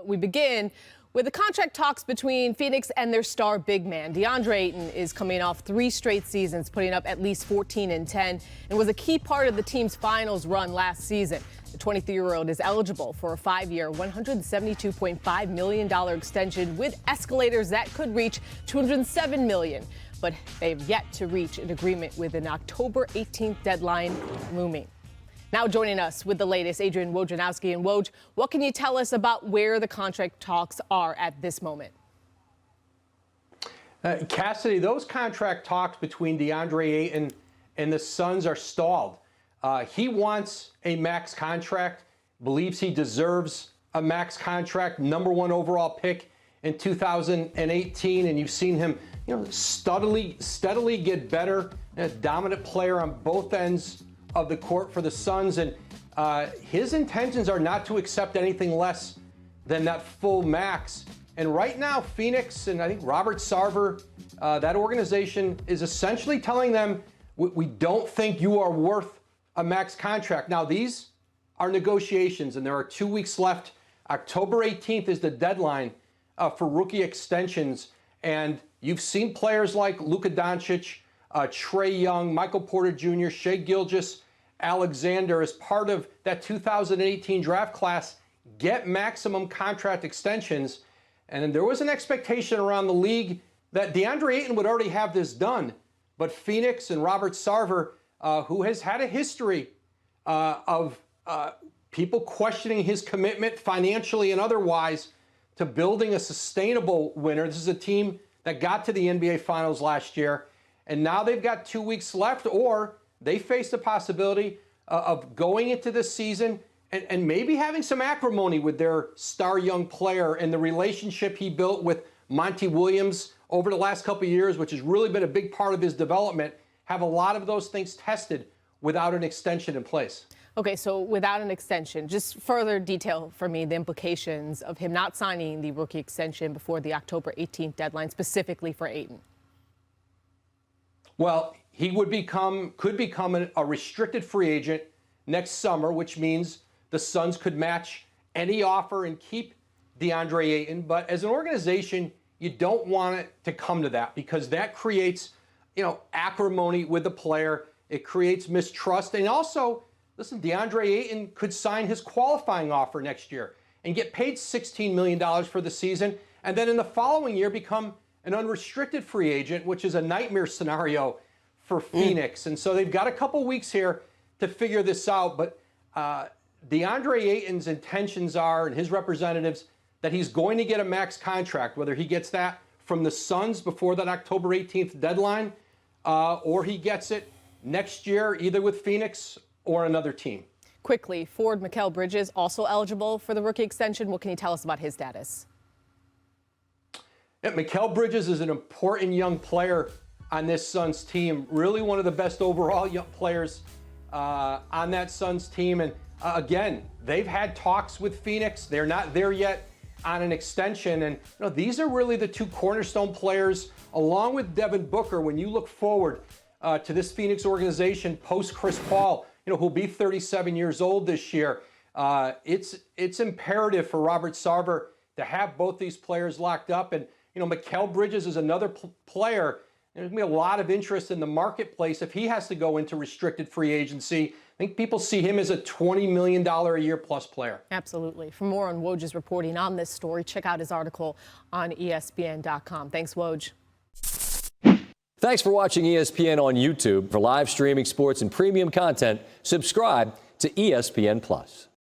We begin with the contract talks between Phoenix and their star big man. Deandre Ayton is coming off 3 straight seasons, putting up at least 14 and 10, and was a key part of the team's finals run last season. The 23-year-old is eligible for a 5-year, $172.5 million extension with escalators that could reach $207 million. But they've yet to reach an agreement with an October 18th deadline looming. Now joining us with the latest, Adrian Wojnarowski. And Woj, what can you tell us about where the contract talks are at this moment? Cassidy, those contract talks between Deandre Ayton and the Suns are stalled. He wants a max contract, believes he deserves a max contract, #1 overall pick in 2018, and you've seen him, steadily get better, a dominant player on both ends of the court for the Suns, and his intentions are not to accept anything less than that full max. And right now, Phoenix and I think Robert Sarver, that organization is essentially telling them, we don't think you are worth a max contract. Now, these are negotiations, and there are 2 weeks left. October 18th is the deadline for rookie extensions, and you've seen players like Luka Doncic, Trae Young, Michael Porter Jr., Shai Gilgeous-Alexander, as part of that 2018 draft class, get maximum contract extensions. And there was an expectation around the league that Deandre Ayton would already have this done. But Phoenix and Robert Sarver, who has had a history of people questioning his commitment financially and otherwise to building a sustainable winner. This is a team that got to the NBA Finals last year, and now they've got 2 weeks left, or they face the possibility of going into this season and maybe having some acrimony with their star young player and the relationship he built with Monty Williams over the last couple of years, which has really been a big part of his development, have a lot of those things tested without an extension in place. Okay, so without an extension, just further detail for me the implications of him not signing the rookie extension before the October 18th deadline, specifically for Ayton. Well, he could become a restricted free agent next summer, which means the Suns could match any offer and keep Deandre Ayton. But as an organization, you don't want it to come to that, because that creates, acrimony with the player. It creates mistrust. And also, listen, Deandre Ayton could sign his qualifying offer next year and get paid $16 million for the season, and then in the following year become an unrestricted free agent, which is a nightmare scenario for Phoenix. And so they've got a couple weeks here to figure this out. But Deandre Ayton's intentions are, and his representatives, that he's going to get a max contract, whether he gets that from the Suns before that October 18th deadline, or he gets it next year, either with Phoenix or another team. Quickly, forward Mikal Bridges also eligible for the rookie extension. What can you tell us about his status? Yeah, Mikal Bridges is an important young player on this Suns team. Really one of the best overall young players on that Suns team. And again, they've had talks with Phoenix. They're not there yet on an extension. And these are really the two cornerstone players, along with Devin Booker, when you look forward to this Phoenix organization post Chris Paul, who'll be 37 years old this year. It's imperative for Robert Sarver to have both these players locked up. And Mikal Bridges is another player. There's going to be a lot of interest in the marketplace if he has to go into restricted free agency. I think people see him as a $20 million a year plus player. Absolutely. For more on Woj's reporting on this story, check out his article on ESPN.com. Thanks, Woj. Thanks for watching ESPN on YouTube. For live streaming sports and premium content, subscribe to ESPN+.